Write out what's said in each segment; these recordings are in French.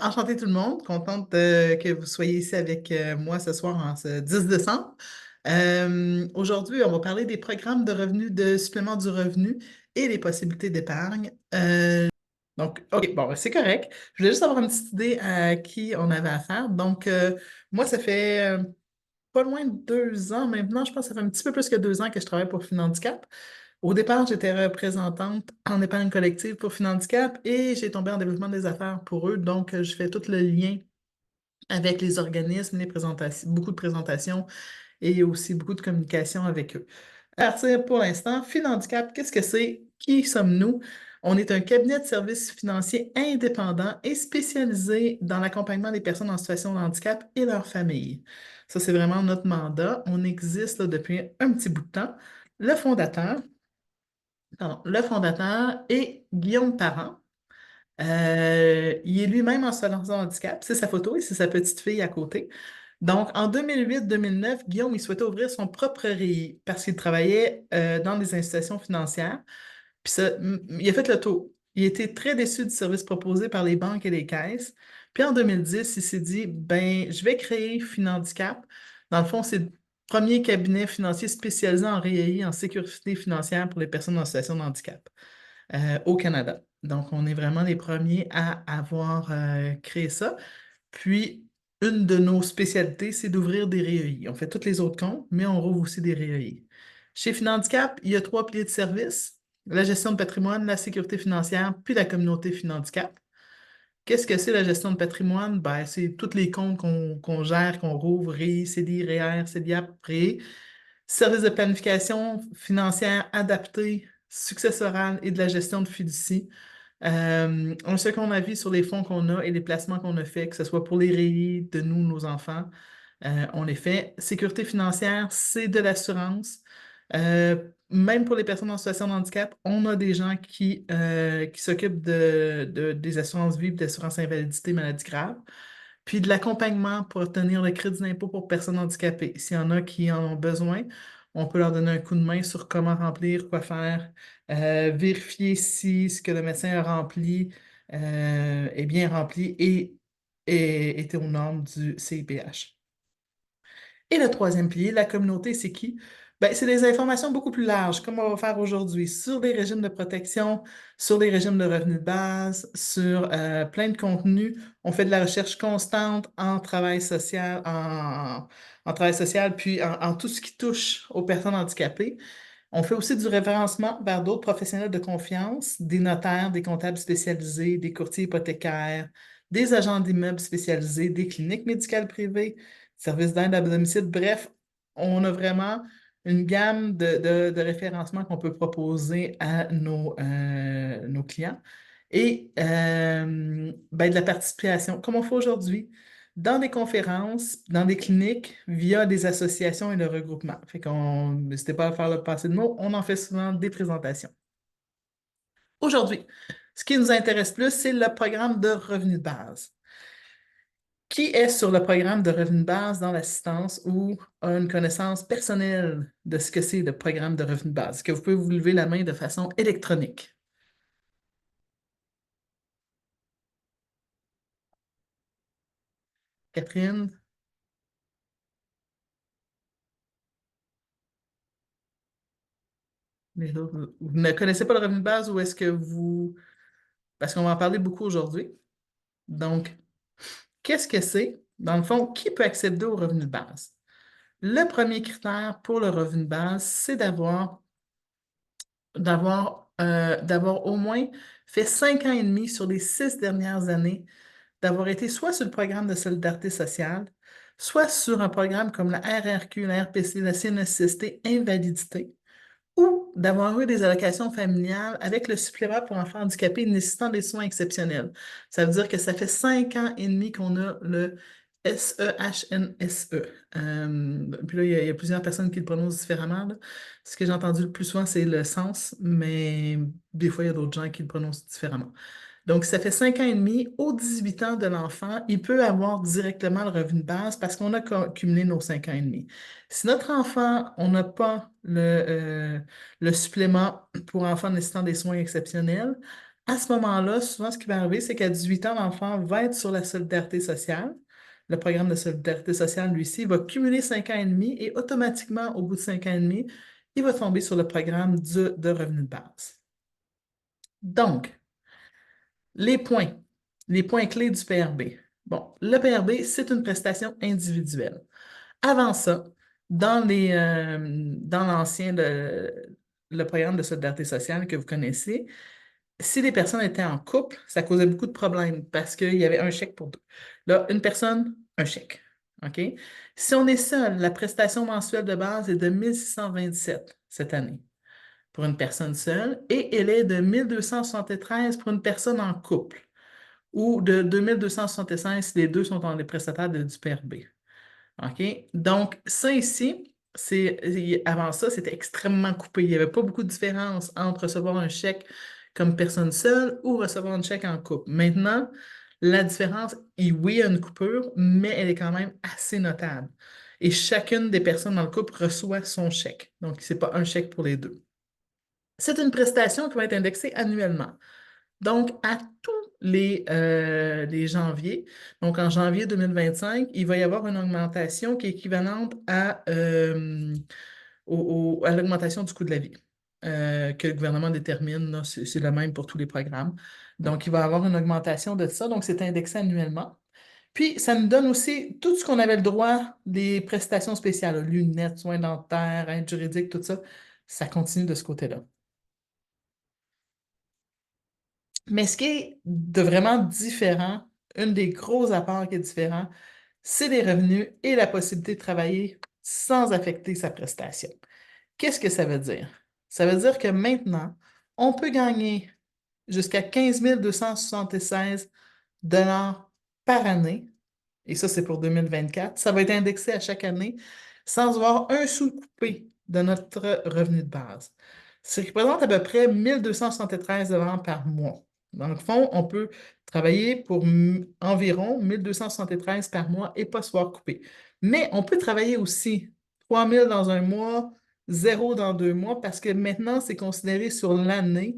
Enchantée tout le monde, contente que vous soyez ici avec moi ce soir en ce 10 décembre. Aujourd'hui, on va parler des programmes de revenus, de supplément du revenu et les possibilités d'épargne. Donc, OK, bon, c'est correct. Je voulais juste avoir une petite idée à qui on avait affaire. Donc, moi, ça fait pas loin de 2 ans maintenant. Je pense que ça fait un petit peu plus que 2 ans que je travaille pour Finhandicap. Au départ, j'étais représentante en épargne collective pour Finhandicap et j'ai tombé en développement des affaires pour eux. Donc, je fais tout le lien avec les organismes, les présentations, beaucoup de présentations et aussi beaucoup de communication avec eux. À partir pour l'instant, Finhandicap, qu'est-ce que c'est? Qui sommes-nous? On est un cabinet de services financiers indépendant et spécialisé dans l'accompagnement des personnes en situation de handicap et leurs familles. Ça, c'est vraiment notre mandat. On existe là, depuis un petit bout de temps. Le fondateur, le fondateur est Guillaume Parent. Il est lui-même en situation de handicap. C'est sa photo et c'est sa petite fille à côté. Donc, en 2008-2009, Guillaume, il souhaitait ouvrir son propre REI parce qu'il travaillait dans des institutions financières. Puis ça, il a fait le tour. Il était très déçu du service proposé par les banques et les caisses. Puis en 2010, il s'est dit, ben, je vais créer Finhandicap. Dans le fond, c'est le premier cabinet financier spécialisé en REI, en sécurité financière pour les personnes en situation de handicap au Canada. Donc, on est vraiment les premiers à avoir créé ça. Puis, une de nos spécialités, c'est d'ouvrir des REI. On fait tous les autres comptes, mais on rouvre aussi des REI. Chez Finhandicap, il y a 3 piliers de service: la gestion de patrimoine, la sécurité financière, puis la communauté Finhandicap. Qu'est-ce que c'est la gestion de patrimoine? Ben, c'est tous les comptes qu'on gère, qu'on rouvre, REI, CDI, REER, CELIAP, REI. Service de planification financière adapté, successoral et de la gestion de fiducie. Un second avis sur les fonds qu'on a et les placements qu'on a fait, que ce soit pour les REI, de nous, nos enfants. On les fait. Sécurité financière, c'est de l'assurance. Même pour les personnes en situation de handicap, on a des gens qui s'occupent des assurances vives, d'assurance invalidité, maladie grave, puis de l'accompagnement pour obtenir le crédit d'impôt pour personnes handicapées. S'il y en a qui en ont besoin, on peut leur donner un coup de main sur comment remplir, quoi faire, vérifier si ce que le médecin a rempli est bien rempli et était aux normes du CIPH. Et le troisième pilier, la communauté, c'est qui? Ben, c'est des informations beaucoup plus larges, comme on va faire aujourd'hui, sur les régimes de protection, sur les régimes de revenus de base, sur plein de contenus. On fait de la recherche constante en travail social, puis en tout ce qui touche aux personnes handicapées. On fait aussi du référencement vers d'autres professionnels de confiance, des notaires, des comptables spécialisés, des courtiers hypothécaires, des agents d'immeubles spécialisés, des cliniques médicales privées, services d'aide à domicile. Bref, on a vraiment une gamme de référencement qu'on peut proposer à nos clients. Et ben, de la participation, comme on fait aujourd'hui, dans des conférences, dans des cliniques, via des associations et le regroupement. Fait qu'on, n'hésitez pas à faire le passé de mots, on en fait souvent des présentations. Aujourd'hui, ce qui nous intéresse plus, c'est le programme de revenu de base. Qui est sur le programme de revenu de base dans l'assistance ou a une connaissance personnelle de ce que c'est le programme de revenu de base? Est-ce que vous pouvez vous lever la main de façon électronique? Catherine, les autres, vous ne connaissez pas le revenu de base ou est-ce que vous... Parce qu'on va en parler beaucoup aujourd'hui. Donc, qu'est-ce que c'est? Dans le fond, qui peut accéder au revenu de base? Le premier critère pour le revenu de base, c'est d'avoir au moins fait 5 ans et demi sur les 6 dernières années, d'avoir été soit sur le programme de solidarité sociale, soit sur un programme comme la RRQ, la RPC, la CNSST, Invalidité, ou d'avoir eu des allocations familiales avec le supplément pour enfants handicapés nécessitant des soins exceptionnels. Ça veut dire que ça fait 5 ans et demi qu'on a le SEHNSE. Puis là, il y a plusieurs personnes qui le prononcent différemment, là. Ce que j'ai entendu le plus souvent, c'est le sens, mais des fois, il y a d'autres gens qui le prononcent différemment. Donc, ça fait 5 ans et demi. Aux 18 ans de l'enfant, il peut avoir directement le revenu de base parce qu'on a cumulé nos 5 ans et demi. Si notre enfant, on n'a pas le supplément pour enfants nécessitant des soins exceptionnels, À ce moment-là, souvent, ce qui va arriver, c'est qu'à 18 ans, l'enfant va être sur la solidarité sociale. Le programme de solidarité sociale, lui-ci, va cumuler 5 ans et demi et automatiquement, au bout de 5 ans et demi, il va tomber sur le programme de revenu de base. Donc, les points, les points clés du PRB. Bon, le PRB, c'est une prestation individuelle. Avant ça, dans l'ancien, le programme de solidarité sociale que vous connaissez, si les personnes étaient en couple, ça causait beaucoup de problèmes parce qu'il y avait un chèque pour deux. Là, une personne, un chèque. OK? Si on est seul, la prestation mensuelle de base est de 1627 cette année pour une personne seule et elle est de 1273 pour une personne en couple ou de 2265 si les deux sont dans les prestataires du PRB. OK? Donc, ça ici, avant ça, c'était extrêmement coupé. Il n'y avait pas beaucoup de différence entre recevoir un chèque comme personne seule ou recevoir un chèque en couple. Maintenant, la différence, oui, il y a une coupure, mais elle est quand même assez notable. Et chacune des personnes dans le couple reçoit son chèque. Donc, ce n'est pas un chèque pour les deux. C'est une prestation qui va être indexée annuellement. Donc, à tous les janviers, donc en janvier 2025, il va y avoir une augmentation qui est équivalente à l'augmentation du coût de la vie que le gouvernement détermine. Là, c'est le même pour tous les programmes. Donc, il va y avoir une augmentation de ça. Donc, c'est indexé annuellement. Puis, ça nous donne aussi tout ce qu'on avait le droit, des prestations spéciales, là, lunettes, soins dentaires, aide juridique, tout ça. Ça continue de ce côté-là. Mais ce qui est de vraiment différent, une des gros apports qui est différent, c'est les revenus et la possibilité de travailler sans affecter sa prestation. Qu'est-ce que ça veut dire? Ça veut dire que maintenant, on peut gagner jusqu'à 15 276 par année, et ça, c'est pour 2024. Ça va être indexé à chaque année sans avoir un sou coupé de notre revenu de base. Ce qui représente à peu près 1273 par mois. Dans le fond, on peut travailler pour environ 1273 par mois et pas se voir couper. Mais on peut travailler aussi 3000 dans un mois, zéro dans 2 mois, parce que maintenant, c'est considéré sur l'année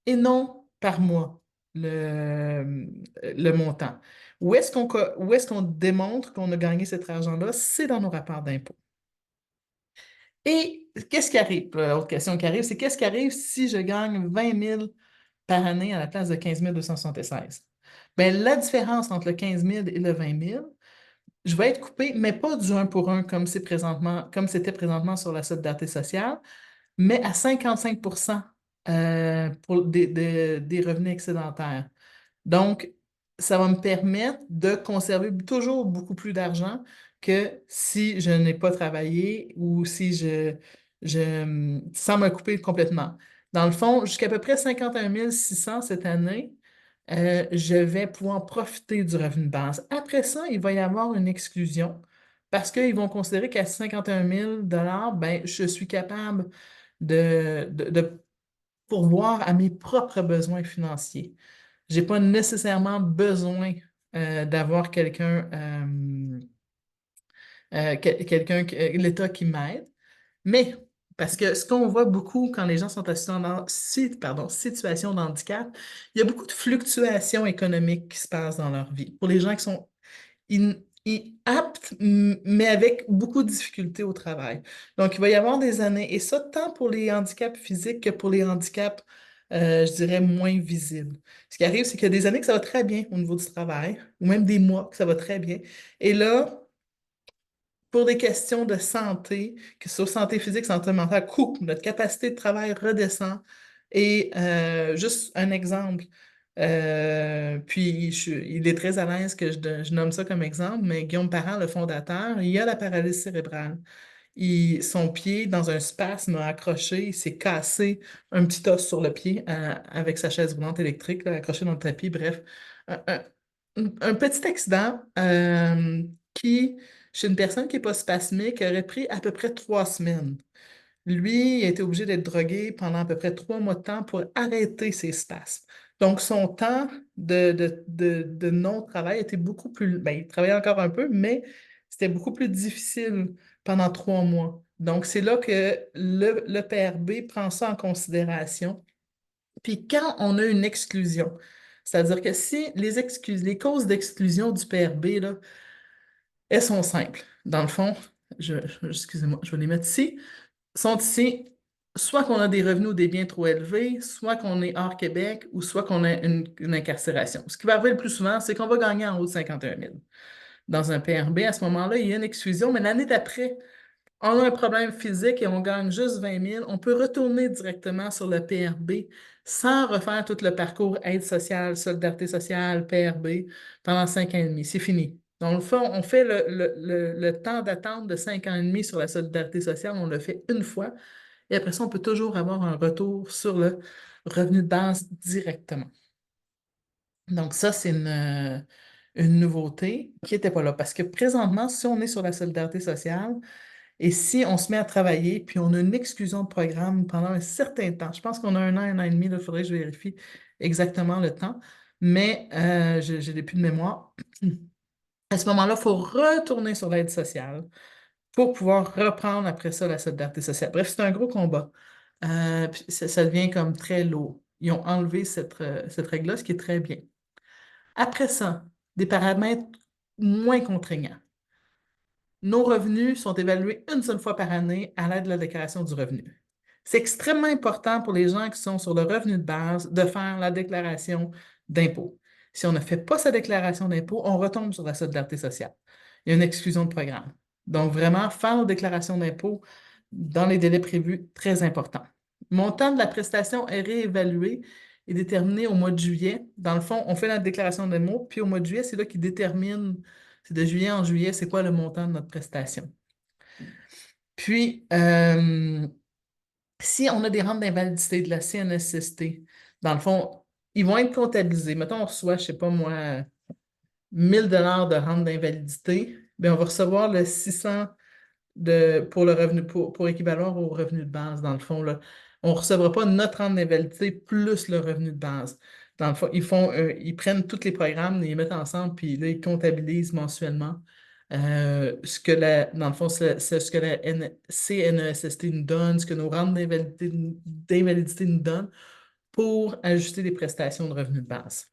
et non par mois, le montant. Où est-ce qu'on démontre qu'on a gagné cet argent-là? C'est dans nos rapports d'impôt. Et qu'est-ce qui arrive? L'autre question qui arrive, c'est qu'est-ce qui arrive si je gagne 20 000 par année à la place de 15 276? Bien, la différence entre le 15 000 et le 20 000, je vais être coupé, mais pas du 1 pour 1 comme c'était présentement sur la solidarité sociale, mais à 55 pour des revenus excédentaires. Donc, ça va me permettre de conserver toujours beaucoup plus d'argent que si je n'ai pas travaillé ou si sans me couper complètement. Dans le fond, jusqu'à peu près 51 600 cette année, je vais pouvoir profiter du revenu de base. Après ça, il va y avoir une exclusion parce qu'ils vont considérer qu'à 51 000 ben, je suis capable de pourvoir à mes propres besoins financiers. Je n'ai pas nécessairement besoin d'avoir l'État qui m'aide, mais parce que ce qu'on voit beaucoup quand les gens sont situation de handicap, il y a beaucoup de fluctuations économiques qui se passent dans leur vie. Pour les gens qui sont aptes, mais avec beaucoup de difficultés au travail. Donc, il va y avoir des années, et ça tant pour les handicaps physiques que pour les handicaps, je dirais, moins visibles. Ce qui arrive, c'est qu'il y a des années que ça va très bien au niveau du travail, ou même des mois que ça va très bien. Et là, pour des questions de santé, que ce soit santé physique, santé mentale, notre capacité de travail redescend. Et juste un exemple, puis il est très à l'aise que je nomme ça comme exemple, mais Guillaume Parent, le fondateur, il a la paralysie cérébrale. Son pied, dans un spasme, a accroché, il s'est cassé un petit os sur le pied avec sa chaise roulante électrique, là, accroché dans le tapis. Bref, un, un- un petit accident qui, chez une personne qui n'est pas spasmique, aurait pris à peu près 3 semaines. Lui, il a été obligé d'être drogué pendant à peu près 3 mois de temps pour arrêter ses spasmes. Donc, son temps de non-travail était beaucoup plus... Ben, il travaillait encore un peu, mais c'était beaucoup plus difficile pendant 3 mois. Donc, c'est là que le PRB prend ça en considération Puis quand on a une exclusion, c'est-à-dire que si les causes d'exclusion du PRB, là, elles sont simples. Dans le fond, excusez-moi, je vais les mettre ici, sont ici, soit qu'on a des revenus ou des biens trop élevés, soit qu'on est hors Québec, ou soit qu'on a une incarcération. Ce qui va arriver le plus souvent, c'est qu'on va gagner en haut de 51 000. Dans un PRB, à ce moment-là, il y a une exclusion, mais l'année d'après, on a un problème physique et on gagne juste 20 000, on peut retourner directement sur le PRB sans refaire tout le parcours aide sociale, solidarité sociale, PRB pendant 5 ans et demi. C'est fini. Dans le fond, on fait le temps d'attente de 5 ans et demi sur la solidarité sociale, on le fait une fois et après ça, on peut toujours avoir un retour sur le revenu de base directement. Donc ça, c'est une nouveauté qui n'était pas là parce que présentement, si on est sur la solidarité sociale, et si on se met à travailler, puis on a une exclusion de programme pendant un certain temps, je pense qu'on a un an et demi, il faudrait que je vérifie exactement le temps, mais je n'ai plus de mémoire. À ce moment-là, il faut retourner sur l'aide sociale pour pouvoir reprendre après ça la solidarité sociale. Bref, c'est un gros combat. Puis ça devient comme très lourd. Ils ont enlevé cette règle-là, ce qui est très bien. Après ça, des paramètres moins contraignants. Nos revenus sont évalués une seule fois par année à l'aide de la déclaration du revenu. C'est extrêmement important pour les gens qui sont sur le revenu de base de faire la déclaration d'impôt. Si on ne fait pas sa déclaration d'impôt, on retombe sur la solidarité sociale. Il y a une exclusion de programme. Donc, vraiment, faire nos déclarations d'impôt dans les délais prévus, très important. Le montant de la prestation est réévalué et déterminé au mois de juillet. Dans le fond, on fait la déclaration d'impôt, puis au mois de juillet, c'est là qu'il détermine c'est de juillet en juillet, c'est quoi le montant de notre prestation. Puis, si on a des rentes d'invalidité de la CNSST, dans le fond, ils vont être comptabilisés. Mettons, on reçoit, je ne sais pas moi, 1 000 $ de rente d'invalidité, bien, on va recevoir le 600 pour le revenu, pour équivaloir au revenu de base, dans le fond, là. On ne recevra pas notre rente d'invalidité plus le revenu de base. Dans le fond, ils prennent tous les programmes, ils les mettent ensemble, puis là, ils comptabilisent mensuellement dans le fond, c'est ce que la CNESST nous donne, ce que nos rentes d'invalidité nous donnent pour ajuster les prestations de revenu de base.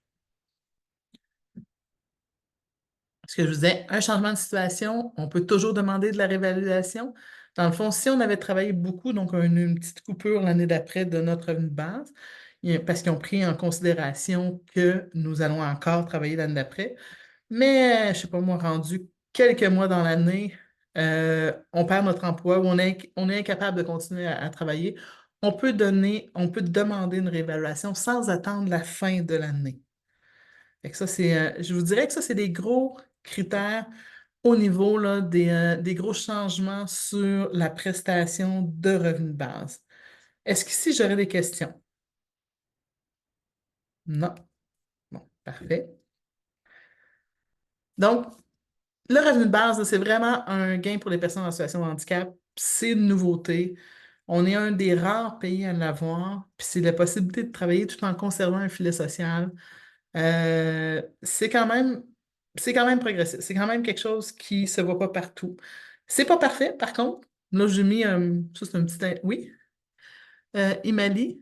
Ce que je vous disais, un changement de situation, on peut toujours demander de la réévaluation. Dans le fond, si on avait travaillé beaucoup, donc une petite coupure l'année d'après de notre revenu de base, parce qu'ils ont pris en considération que nous allons encore travailler l'année d'après, mais je ne sais pas moi, rendu quelques mois dans l'année, on perd notre emploi ou on est incapable de continuer à travailler, on peut demander une réévaluation sans attendre la fin de l'année. Fait que ça, je vous dirais que ça, c'est des gros critères au niveau là, des gros changements sur la prestation de revenu de base. Est-ce qu'ici, j'aurais des questions? Non. Bon, parfait. Donc, le revenu de base, là, c'est vraiment un gain pour les personnes en situation de handicap. C'est une nouveauté. On est un des rares pays à l'avoir. Puis c'est la possibilité de travailler tout en conservant un filet social. C'est quand même progressif. C'est quand même quelque chose qui ne se voit pas partout. C'est pas parfait, par contre. Là, j'ai mis, ça c'est un petit... Oui, Imali.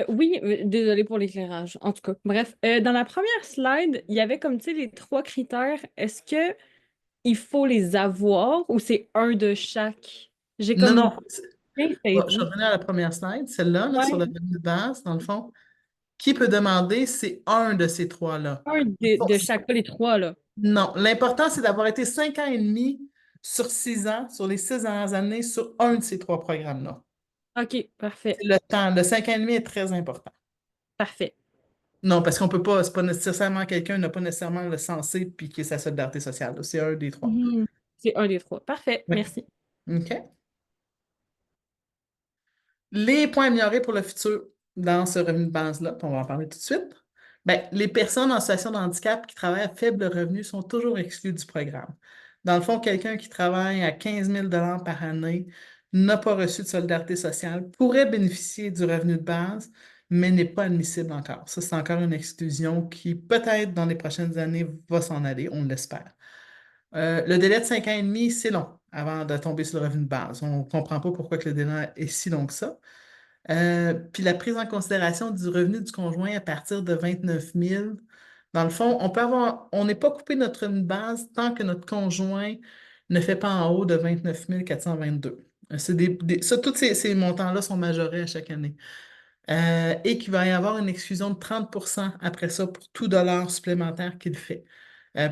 Oui, désolée pour l'éclairage. En tout cas, bref, dans la première slide, il y avait comme, tu sais, les trois critères. Est-ce que il faut les avoir ou c'est un de chaque? J'ai Non, comme non. bien Bon, je saisi. revenais à la première slide, celle-là, là, sur le Ouais, revenu de base, dans le fond. Qui peut demander, c'est un de ces trois-là. un de chaque, pas les trois, là. Non, l'important, c'est d'avoir été 5 ans et demi sur 6 ans, sur les 6 dernières années, sur un de ces trois programmes-là. OK, C'est parfait. le temps. Le 5 ans et demi est très important. Parfait. Non, parce qu'on peut pas, c'est pas nécessairement quelqu'un n'a pas nécessairement le censé puis qui est sa solidarité sociale, là. C'est un des trois. Mhm. C'est un des trois. Parfait, Oui. merci. OK. Les points améliorés pour le futur dans ce revenu de base-là, puis on va en parler tout de suite. Bien, les personnes en situation de handicap qui travaillent à faible revenu sont toujours exclues du programme. Dans le fond, quelqu'un qui travaille à 15 000 par année, n'a pas reçu de solidarité sociale, pourrait bénéficier du revenu de base, mais n'est pas admissible encore. Ça, c'est encore une exclusion qui, peut-être dans les prochaines années, va s'en aller, on l'espère. Le délai de 5 ans et demi, c'est long avant de tomber sur le revenu de base. On ne comprend pas pourquoi que le délai est si long que ça. Puis la prise en considération du revenu du conjoint à partir de 29 000. Dans le fond, on n'est pas coupé notre revenu de base tant que notre conjoint ne fait pas en haut de 29 422. Ça, tous ces montants-là sont majorés à chaque année. Et qu'il va y avoir une exclusion de 30 après ça pour tout dollar supplémentaire qu'il fait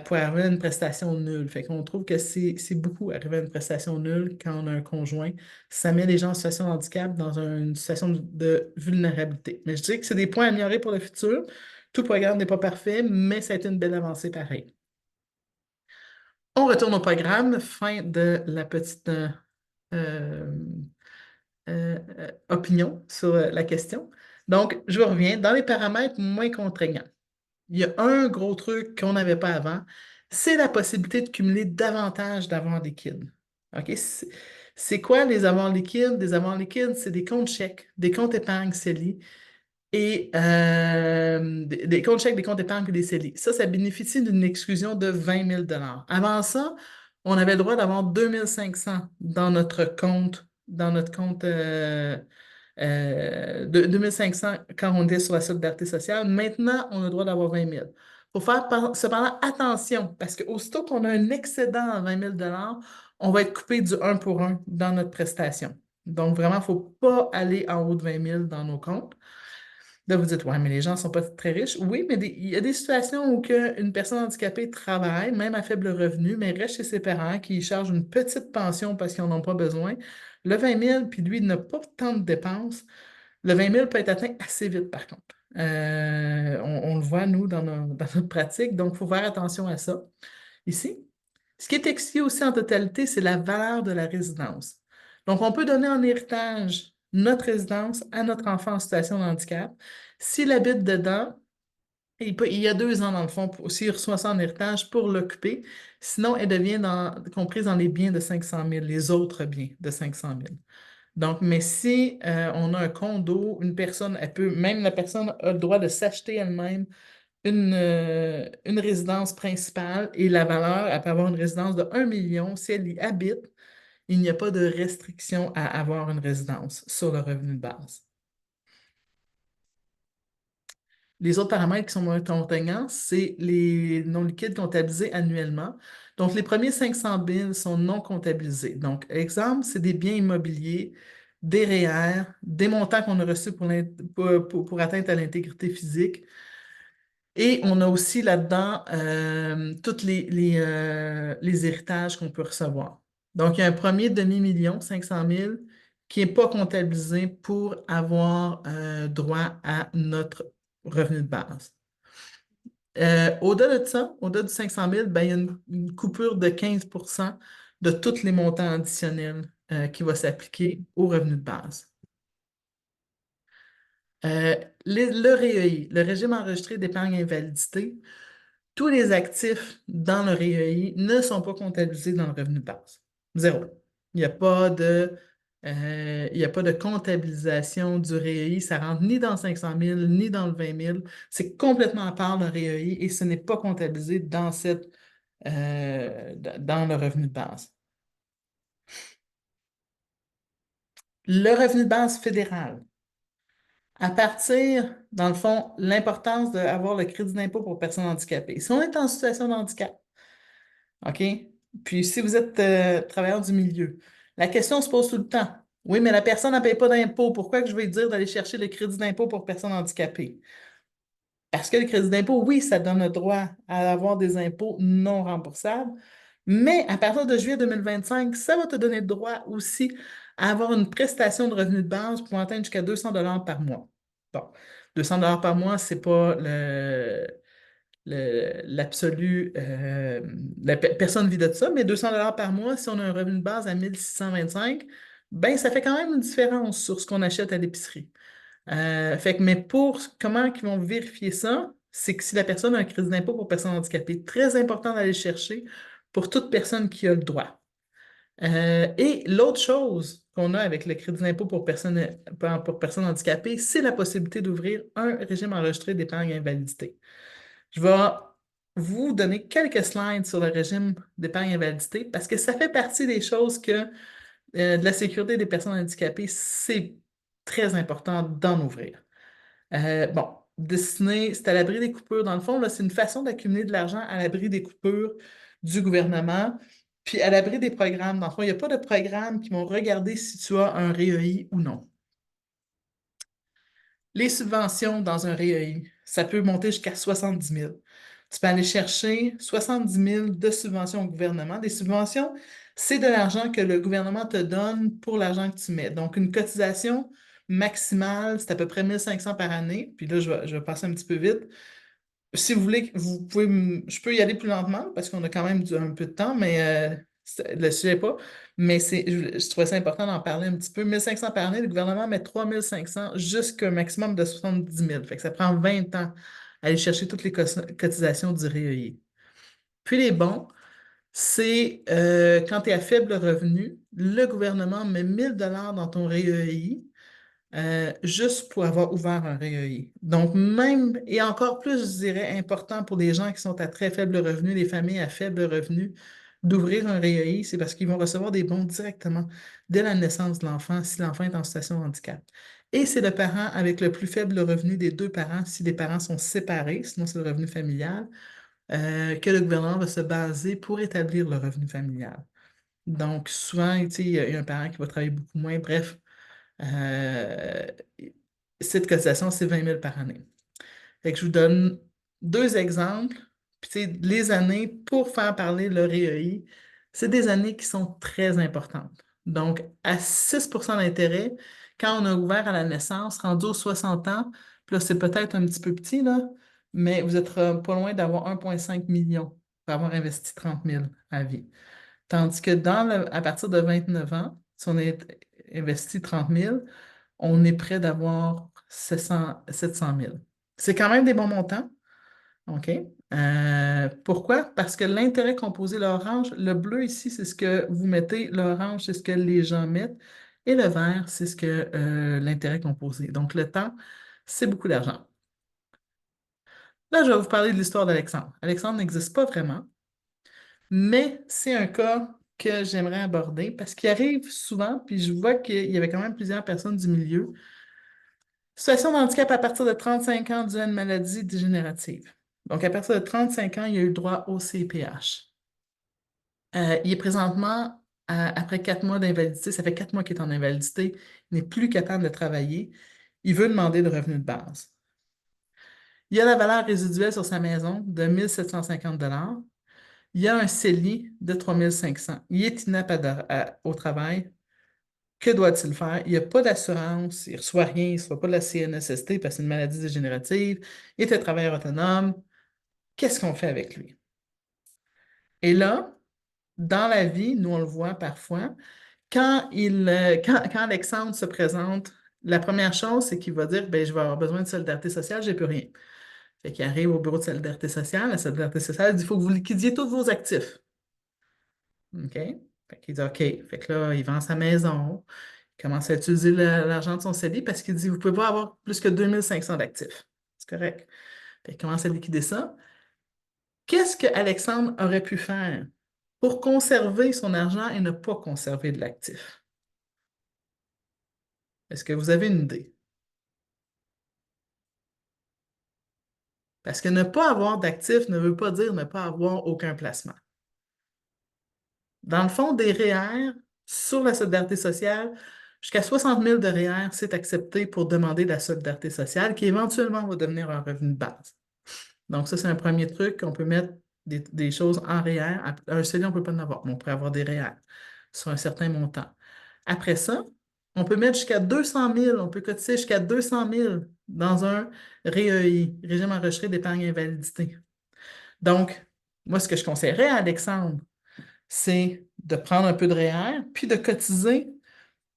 pour arriver à une prestation nulle. Fait qu'on trouve que c'est beaucoup arriver à une prestation nulle quand on a un conjoint. Ça met les gens en situation de handicap dans une situation de vulnérabilité. Mais je dirais que c'est des points à améliorer pour le futur. Tout programme n'est pas parfait, mais ça a été une belle avancée pareil. On retourne au programme, fin de la petite euh, opinion sur la question. Donc, je reviens. Dans les paramètres moins contraignants, il y a un gros truc qu'on n'avait pas avant, c'est la possibilité de cumuler davantage d'avoirs liquides. OK? C'est quoi les avoirs liquides? Des avoirs liquides, c'est des comptes chèques, des comptes épargne CELI et des comptes chèques, des comptes épargne et des CELI. Ça bénéficie d'une exclusion de 20 000 Avant ça, on avait le droit d'avoir 2 500 dans notre compte de 2500 quand on était sur la solidarité sociale. Maintenant, on a le droit d'avoir 20 000. Il faut faire cependant attention parce qu'aussitôt qu'on a un excédent à 20 000 on va être coupé du 1 pour 1 dans notre prestation. Donc, vraiment, il ne faut pas aller en haut de 20 000 dans nos comptes. Là, vous dites, ouais, mais les gens ne sont pas très riches. Oui, mais il y a des situations où une personne handicapée travaille, même à faible revenu, mais reste chez ses parents qui chargent une petite pension parce qu'ils n'en ont pas besoin. Le 20 000, puis lui, il n'a pas tant de dépenses. Le 20 000 peut être atteint assez vite, par contre. On le voit, nous, dans notre pratique, donc il faut faire attention à ça. Ici, ce qui est expliqué aussi en totalité, c'est la valeur de la résidence. Donc, on peut donner en héritage notre résidence à notre enfant en situation de handicap. S'il habite dedans, il y a 2 ans, dans le fond, s'il reçoit ça en héritage pour l'occuper. Sinon, elle devient comprise dans les biens de 500 000, les autres biens de 500 000. Donc, mais si on a un condo, une personne, même la personne a le droit de s'acheter elle-même une résidence principale et la valeur, elle peut avoir une résidence de 1 million. Si elle y habite, il n'y a pas de restriction à avoir une résidence sur le revenu de base. Les autres paramètres qui sont moins contraignants, c'est les non-liquides comptabilisés annuellement. Donc, les premiers 500 000 sont non comptabilisés. Donc, exemple, c'est des biens immobiliers, des REER, des montants qu'on a reçus pour atteinte à l'intégrité physique. Et on a aussi là-dedans tous les héritages qu'on peut recevoir. Donc, il y a un premier demi-million, 500 000, qui n'est pas comptabilisé pour avoir droit à notre revenu de base. Au-delà de ça, au-delà de 500 000, ben, il y a une coupure de 15 de tous les montants additionnels qui va s'appliquer au revenu de base. Euh, le REEI, le régime enregistré d'épargne invalidité, tous les actifs dans le REEI ne sont pas comptabilisés dans le revenu de base. Zéro. Il n'y a pas il y a pas de comptabilisation du REEI. Ça rentre ni dans 500 000, ni dans le 20 000. C'est complètement à part le REEI et ce n'est pas comptabilisé dans le revenu de base. Le revenu de base fédéral. À partir, dans le fond, l'importance d'avoir le crédit d'impôt pour personnes handicapées. Si on est en situation de handicap, OK? Puis si vous êtes travailleur du milieu, la question se pose tout le temps. Oui, mais la personne ne paye pas d'impôt. Pourquoi que je vais dire d'aller chercher le crédit d'impôt pour personnes handicapées? Parce que le crédit d'impôt, oui, ça donne le droit à avoir des impôts non remboursables, mais à partir de juillet 2025, ça va te donner le droit aussi à avoir une prestation de revenu de base pour atteindre jusqu'à 200 par mois. Bon, 200 par mois, ce n'est pas l'absolu, personne ne vit de ça, mais 200 par mois, si on a un revenu de base à 1625, ben ça fait quand même une différence sur ce qu'on achète à l'épicerie. Mais comment ils vont vérifier ça? C'est que si la personne a un crédit d'impôt pour personnes handicapées, très important d'aller le chercher pour toute personne qui a le droit. Et l'autre chose qu'on a avec le crédit d'impôt pour personnes handicapées, c'est la possibilité d'ouvrir un régime enregistré d'épargne invalidité. Je vais vous donner quelques slides sur le régime d'épargne invalidité parce que ça fait partie des choses que de la sécurité des personnes handicapées, c'est très important d'en ouvrir. Bon, destiné, c'est à l'abri des coupures. Dans le fond, là, c'est une façon d'accumuler de l'argent à l'abri des coupures du gouvernement, puis à l'abri des programmes. Dans le fond, il n'y a pas de programme qui vont regarder si tu as un REI ou non. Les subventions dans un REI, ça peut monter jusqu'à 70 000. Tu peux aller chercher 70 000 de subventions au gouvernement. Des subventions, c'est de l'argent que le gouvernement te donne pour l'argent que tu mets. Donc, une cotisation maximale, c'est à peu près 1 500 par année. Puis là, je vais passer un petit peu vite. Si vous voulez, vous pouvez, je peux y aller plus lentement parce qu'on a quand même un peu de temps, mais le sujet pas. Mais je trouvais ça important d'en parler un petit peu. 1 500 par année, le gouvernement met 3 500 jusqu'à un maximum de 70 000. Fait que ça prend 20 ans à aller chercher toutes les cotisations du REI. Puis les bons, c'est quand tu es à faible revenu, le gouvernement met 1 000 $ dans ton REI juste pour avoir ouvert un REI. Donc, même, et encore plus, je dirais, important pour les gens qui sont à très faible revenu, les familles à faible revenu, d'ouvrir un REI, c'est parce qu'ils vont recevoir des bons directement dès la naissance de l'enfant, si l'enfant est en situation de handicap. Et c'est le parent avec le plus faible revenu des deux parents, si les parents sont séparés, sinon c'est le revenu familial, que le gouvernement va se baser pour établir le revenu familial. Donc, souvent, tu sais, il y a un parent qui va travailler beaucoup moins. Bref, euh, cette cotisation, c'est 20 000 par année. Fait que je vous donne deux exemples. Puis, tu sais, les années pour faire parler le REI, c'est des années qui sont très importantes. Donc, à 6 % d'intérêt, quand on a ouvert à la naissance, rendu aux 60 ans, puis là, c'est peut-être un petit peu petit, là, mais vous êtes pas loin d'avoir 1,5 million pour avoir investi 30 000 à vie. Tandis que à partir de 29 ans, si on a investi 30 000, on est prêt d'avoir 700 000. C'est quand même des bons montants, OK? Pourquoi? Parce que l'intérêt composé, l'orange, le bleu ici, c'est ce que vous mettez, l'orange, c'est ce que les gens mettent, et le vert, c'est ce que l'intérêt composé. Donc, le temps, c'est beaucoup d'argent. Là, je vais vous parler de l'histoire d'Alexandre. Alexandre n'existe pas vraiment, mais c'est un cas que j'aimerais aborder parce qu'il arrive souvent, puis je vois qu'il y avait quand même plusieurs personnes du milieu. Situation de handicap à partir de 35 ans due à une maladie dégénérative. Donc, à partir de 35 ans, il a eu le droit au CPH. Il est présentement, après 4 mois d'invalidité, ça fait 4 mois qu'il est en invalidité, il n'est plus capable de travailler. Il veut demander le revenu de base. Il y a la valeur résiduelle sur sa maison de 1 750 $. Il y a un CELI de 3 500. Il est inapte au travail. Que doit-il faire? Il n'y a pas d'assurance, il ne reçoit rien, il ne reçoit pas de la CNSST parce que c'est une maladie dégénérative. Il est un travailleur autonome. Qu'est-ce qu'on fait avec lui? Et là, dans la vie, nous on le voit parfois, quand Alexandre se présente, la première chose, c'est qu'il va dire, ben, je vais avoir besoin de solidarité sociale, j'ai plus rien. Fait qu'il arrive au bureau de solidarité sociale, la solidarité sociale dit, il faut que vous liquidiez tous vos actifs. OK? Fait qu'il dit OK. Fait que là, il vend sa maison, il commence à utiliser l'argent de son CELI parce qu'il dit, vous ne pouvez pas avoir plus que 2 500 d'actifs. C'est correct. Fait qu'il commence à liquider ça. Qu'est-ce que Alexandre aurait pu faire pour conserver son argent et ne pas conserver de l'actif? Est-ce que vous avez une idée? Parce que ne pas avoir d'actifs ne veut pas dire ne pas avoir aucun placement. Dans le fond, des REER sur la solidarité sociale, jusqu'à 60 000 de REER, c'est accepté pour demander de la solidarité sociale qui éventuellement va devenir un revenu de base. Donc, ça, c'est un premier truc qu'on peut mettre des choses en REER. Un CELI, on ne peut pas en avoir, mais on pourrait avoir des REER sur un certain montant. Après ça, on peut mettre jusqu'à 200 000, on peut cotiser jusqu'à 200 000 dans un REEI, régime enregistré d'épargne invalidité. Donc, moi, ce que je conseillerais à Alexandre, c'est de prendre un peu de REER, puis de cotiser,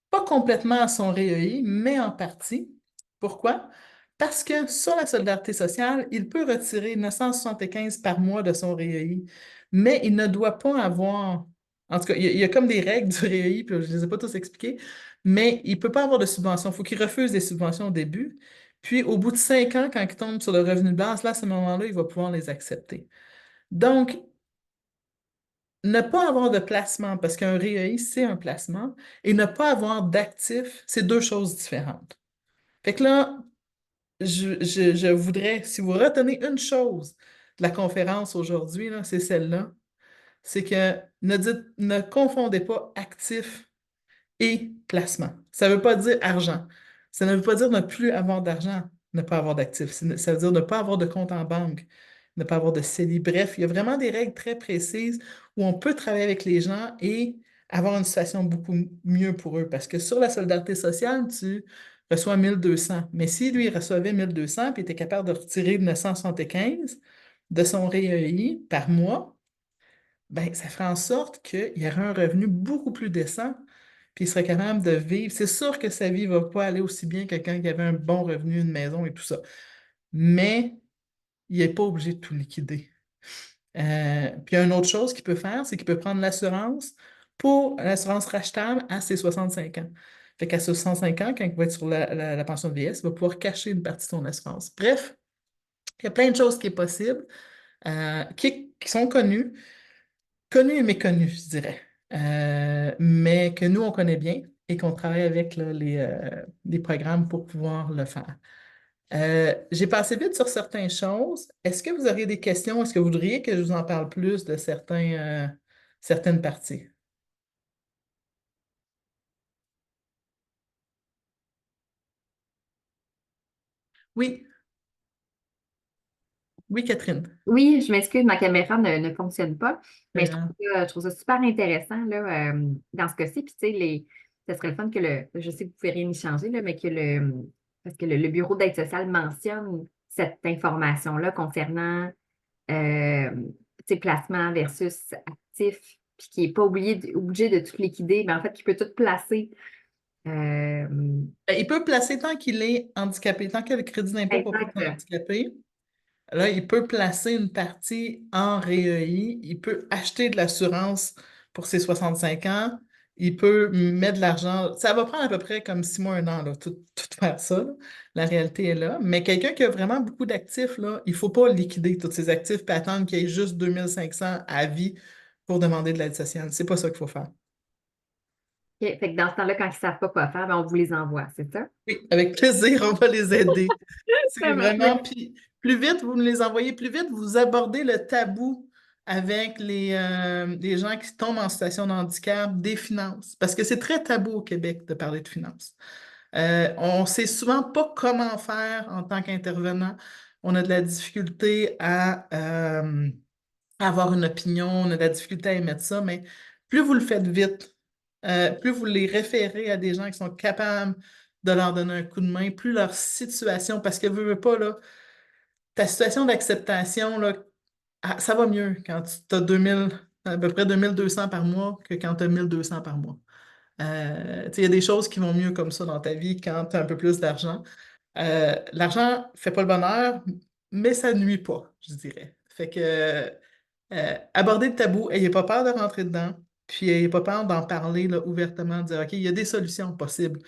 pas complètement à son REEI, mais en partie. Pourquoi? Parce que sur la solidarité sociale, il peut retirer 975 par mois de son REEI, mais il ne doit pas avoir, en tout cas, il y a comme des règles du REEI, puis je ne les ai pas tous expliquées, mais il ne peut pas avoir de subvention. Il faut qu'il refuse des subventions au début, puis au bout de 5 ans, quand il tombe sur le revenu de base, là, à ce moment-là, il va pouvoir les accepter. Donc, ne pas avoir de placement, parce qu'un REEI, c'est un placement, et ne pas avoir d'actif, c'est deux choses différentes. Fait que là, je voudrais, si vous retenez une chose de la conférence aujourd'hui, là, c'est celle-là, c'est que ne confondez pas actif et placement. Ça ne veut pas dire argent. Ça ne veut pas dire ne plus avoir d'argent, ne pas avoir d'actifs. Ça veut dire ne pas avoir de compte en banque, ne pas avoir de CELI. Bref, il y a vraiment des règles très précises où on peut travailler avec les gens et avoir une situation beaucoup mieux pour eux. Parce que sur la solidarité sociale, tu reçois 1200. Mais si lui, il recevait 1200 puis il était capable de retirer 975 de son REEI par mois, ben, ça ferait en sorte qu'il y aurait un revenu beaucoup plus décent, puis il serait capable de vivre. C'est sûr que sa vie ne va pas aller aussi bien que quelqu'un qui avait un bon revenu, une maison et tout ça. Mais il n'est pas obligé de tout liquider. Puis il y a une autre chose qu'il peut faire, c'est qu'il peut prendre l'assurance pour l'assurance rachetable à ses 65 ans. Fait qu'à 65 ans, quand il va être sur la pension de vieillesse, il va pouvoir cacher une partie de son assurance. Bref, il y a plein de choses qui sont possibles, qui sont connues. Connu et méconnu, je dirais. Mais que nous, on connaît bien et qu'on travaille avec là, les programmes pour pouvoir le faire. J'ai passé vite sur certaines choses. Est-ce que vous auriez des questions? Est-ce que vous voudriez que je vous en parle plus de certaines parties? Oui, oui, Catherine. Oui, je m'excuse, ma caméra ne fonctionne pas, mais Euh, je trouve ça super intéressant là, dans ce cas-ci. Puis, tu sais, ce serait le fun je sais que vous ne pouvez rien y changer, là, mais parce que le bureau d'aide sociale mentionne cette information-là concernant tu sais, placement versus actif, puis qui n'est pas obligé de tout liquider, mais en fait, qui peut tout placer. Euh, il peut placer tant qu'il est handicapé, tant qu'il a le crédit d'impôt pour personnes exact. handicapées. Là, il peut placer une partie en REEI, il peut acheter de l'assurance pour ses 65 ans, il peut mettre de l'argent. Ça va prendre à peu près comme 6 mois, un an, là, tout faire ça, là. La réalité est là. Mais quelqu'un qui a vraiment beaucoup d'actifs, là, il ne faut pas liquider tous ses actifs et attendre qu'il y ait juste 2500 à vie pour demander de l'aide sociale. C'est pas ça qu'il faut faire. OK. Fait que dans ce temps-là, quand ils ne savent pas quoi faire, ben, on vous les envoie, c'est ça? Oui, avec plaisir, on va les aider. C'est Ça marche. vraiment, puis plus vite vous me les envoyez, plus vite vous abordez le tabou avec les gens qui tombent en situation de handicap des finances. Parce que c'est très tabou au Québec de parler de finances. On ne sait souvent pas comment faire en tant qu'intervenant. On a de la difficulté à avoir une opinion, on a de la difficulté à émettre ça, mais plus vous le faites vite, plus vous les référez à des gens qui sont capables de leur donner un coup de main, plus leur situation, parce que veux pas, là, ta situation d'acceptation, là, ça va mieux quand tu as 2000, à peu près 2200 par mois que quand tu as 1200 par mois. Tu sais, il y a des choses qui vont mieux comme ça dans ta vie quand tu as un peu plus d'argent. L'argent ne fait pas le bonheur, mais ça ne nuit pas, je dirais. Fait que abordez le tabou, ayez pas peur de rentrer dedans, puis ayez pas peur d'en parler là, ouvertement, de dire, OK, il y a des solutions possibles.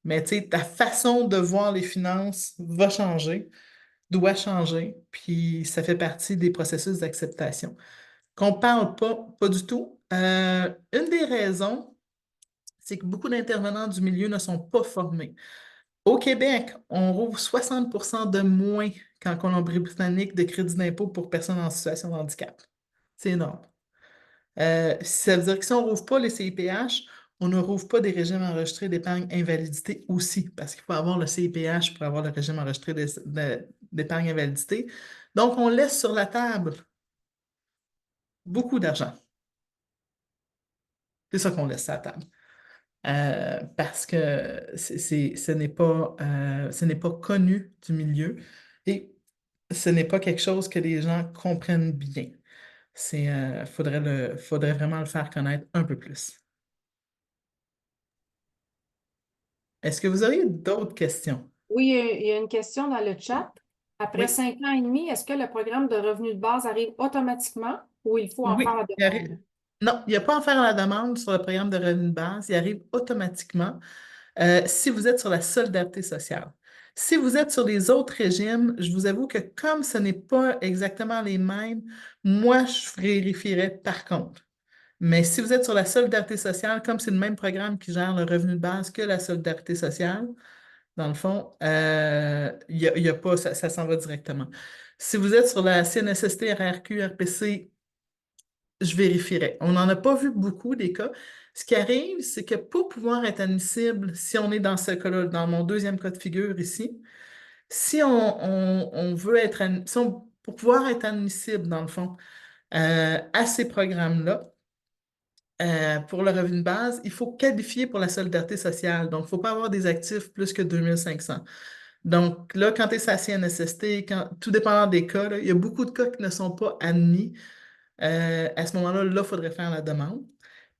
Mais tu sais, ta façon de voir les finances va changer, doit changer, puis ça fait partie des processus d'acceptation. Qu'on parle pas du tout. Une des raisons, c'est que beaucoup d'intervenants du milieu ne sont pas formés. Au Québec, on rouvre 60% de moins qu'en Colombie-Britannique de crédit d'impôt pour personnes en situation de handicap. C'est énorme. Ça veut dire que si on ne rouvre pas les CIPH, on ne rouvre pas des régimes enregistrés d'épargne invalidité aussi, parce qu'il faut avoir le CIPH pour avoir le régime enregistré d'épargne invalidité. Donc, on laisse sur la table beaucoup d'argent. C'est ça qu'on laisse sur la table. Parce que ce n'est pas connu du milieu et ce n'est pas quelque chose que les gens comprennent bien. Faudrait vraiment le faire connaître un peu plus. Est-ce que vous auriez d'autres questions? Oui, il y a une question dans le chat. Après Oui, 5 ans et demi, est-ce que le programme de revenu de base arrive automatiquement ou il faut en faire oui. la demande? Non, il n'y a pas à faire la demande sur le programme de revenu de base. Il arrive automatiquement si vous êtes sur la solidarité sociale. Si vous êtes sur les autres régimes, je vous avoue que comme ce n'est pas exactement les mêmes, moi, je vérifierais par contre. Mais si vous êtes sur la solidarité sociale, comme c'est le même programme qui gère le revenu de base que la solidarité sociale, dans le fond, il y a pas, ça s'en va directement. Si vous êtes sur la CNSST, RRQ, RPC, je vérifierai. On n'en a pas vu beaucoup des cas. Ce qui arrive, c'est que pour pouvoir être admissible, si on est dans ce cas-là, dans mon deuxième cas de figure ici, si on veut être, pour pouvoir être admissible, dans le fond, à ces programmes-là, pour le revenu de base, il faut qualifier pour la solidarité sociale. Donc, il ne faut pas avoir des actifs plus que 2 500. Donc, là, quand tu es sur la CNSST, tout dépendant des cas, là, il y a beaucoup de cas qui ne sont pas admis. À ce moment-là, il faudrait faire la demande.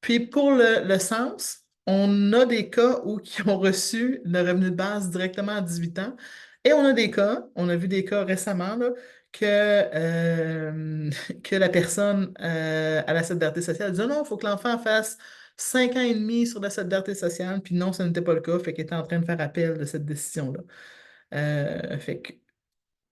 Puis pour le sens, on a des cas où qui ont reçu le revenu de base directement à 18 ans. Et on a des cas, on a vu des cas récemment, là, que la personne à la solidarité sociale dit non, il faut que l'enfant fasse 5 ans et demi sur la solidarité sociale. Puis non, ce n'était pas le cas, fait qu'il était en train de faire appel de cette décision-là. Fait que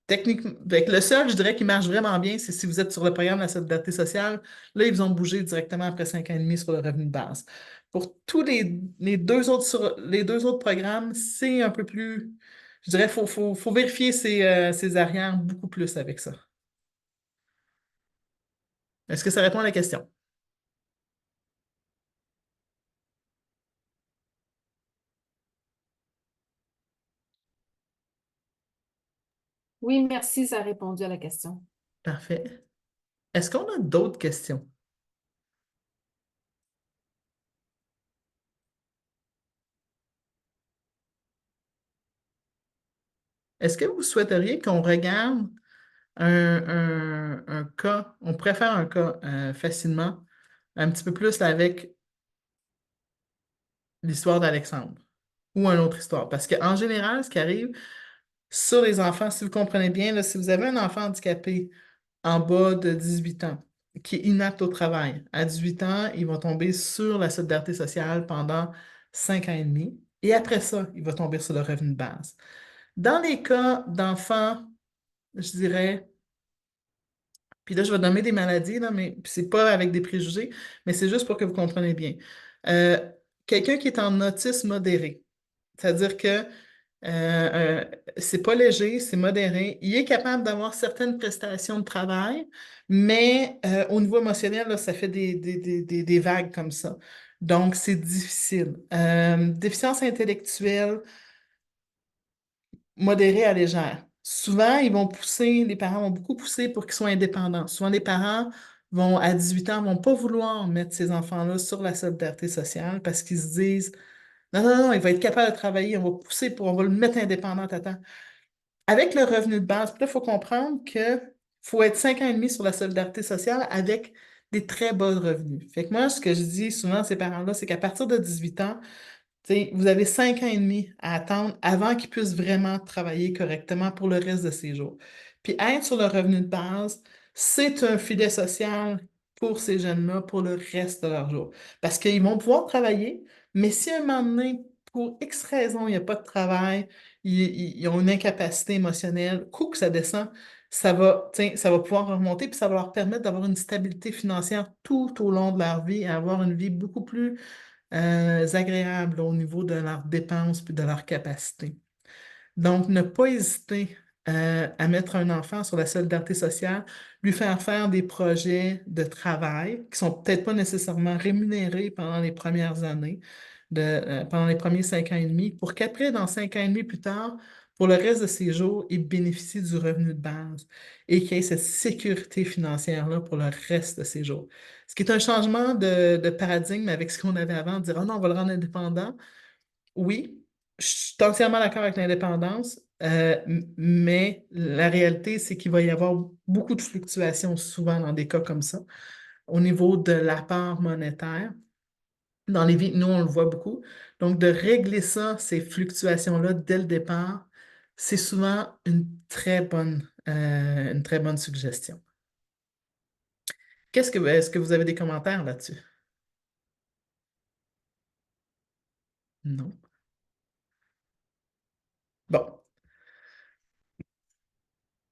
techniquement, fait que le seul, je dirais, qui marche vraiment bien, c'est si vous êtes sur le programme de la solidarité sociale. Là, ils vous ont bougé directement après 5 ans et demi sur le revenu de base. Pour tous les deux autres programmes, c'est un peu plus. Je dirais, faut vérifier ses arrières beaucoup plus avec ça. Est-ce que ça répond à la question? Oui, merci, ça a répondu à la question. Parfait. Est-ce qu'on a d'autres questions? Est-ce que vous souhaiteriez qu'on regarde un cas, on pourrait faire un cas facilement, un petit peu plus avec l'histoire d'Alexandre ou une autre histoire. Parce qu'en général, ce qui arrive sur les enfants, si vous comprenez bien, là, si vous avez un enfant handicapé en bas de 18 ans qui est inapte au travail, à 18 ans, il va tomber sur la solidarité sociale pendant 5 ans et demi. Et après ça, il va tomber sur le revenu de base. Dans les cas d'enfants, je dirais, puis là, je vais nommer des maladies, là, mais c'est pas avec des préjugés, mais c'est juste pour que vous compreniez bien. Euh, Quelqu'un qui est en autisme modéré, c'est-à-dire que c'est pas léger, c'est modéré. Il est capable d'avoir certaines prestations de travail, mais au niveau émotionnel, là, ça fait des vagues comme ça. Donc, c'est difficile. Déficience intellectuelle, modérée à légère. Souvent, les parents vont beaucoup pousser pour qu'ils soient indépendants. Souvent, les parents vont, à 18 ans, vont pas vouloir mettre ces enfants-là sur la solidarité sociale parce qu'ils se disent, non, non, non, il va être capable de travailler, on va le mettre indépendant à temps. Avec le revenu de base, puis là, il faut comprendre qu'il faut être 5 ans et demi sur la solidarité sociale avec des très bas revenus. Fait que moi, ce que je dis souvent à ces parents-là, c'est qu'à partir de 18 ans, vous avez 5 ans et demi à attendre avant qu'ils puissent vraiment travailler correctement pour le reste de ses jours. Puis être sur le revenu de base, c'est un filet social pour ces jeunes-là pour le reste de leur jour. Parce qu'ils vont pouvoir travailler, mais si à un moment donné, pour X raison, il n'y a pas de travail, ils ont une incapacité émotionnelle, coup que ça descend, ça va pouvoir remonter, puis ça va leur permettre d'avoir une stabilité financière tout au long de leur vie et avoir une vie beaucoup plus agréables au niveau de leurs dépenses puis de leurs capacités. Donc, ne pas hésiter à mettre un enfant sur la solidarité sociale, lui faire des projets de travail qui sont peut-être pas nécessairement rémunérés pendant les premières années, pendant les premiers 5 ans et demi, pour qu'après, dans 5 ans et demi plus tard, pour le reste de ses jours, il bénéficie du revenu de base et qu'il ait cette sécurité financière-là pour le reste de ses jours. Ce qui est un changement de paradigme avec ce qu'on avait avant, de dire, oh non, on va le rendre indépendant. Oui, je suis entièrement d'accord avec l'indépendance, mais la réalité, c'est qu'il va y avoir beaucoup de fluctuations souvent dans des cas comme ça, au niveau de l'apport monétaire. Dans les vies, nous, on le voit beaucoup. Donc, de régler ça, ces fluctuations-là, dès le départ, c'est souvent une très bonne suggestion. Est-ce que vous avez des commentaires là-dessus? Non. Bon.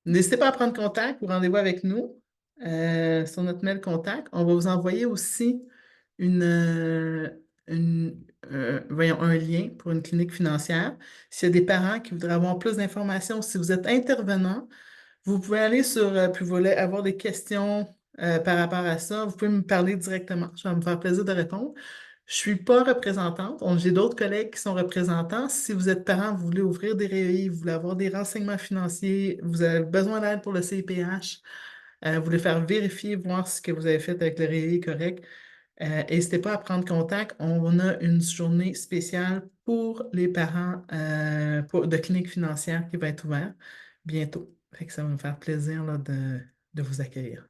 N'hésitez pas à prendre contact ou rendez-vous avec nous sur notre mail contact. On va vous envoyer aussi voyons, un lien pour une clinique financière. S'il y a des parents qui voudraient avoir plus d'informations, si vous êtes intervenant, vous pouvez aller puis vous voulez avoir des questions par rapport à ça, vous pouvez me parler directement. Ça va me faire plaisir de répondre. Je ne suis pas représentante. J'ai d'autres collègues qui sont représentants. Si vous êtes parent, vous voulez ouvrir des REI, vous voulez avoir des renseignements financiers, vous avez besoin d'aide pour le CPH, vous voulez faire vérifier, voir ce que vous avez fait avec le REI est correct, n'hésitez pas à prendre contact. On a une journée spéciale pour les parents de clinique financière qui va être ouverte bientôt. Fait que ça va me faire plaisir là, de vous accueillir.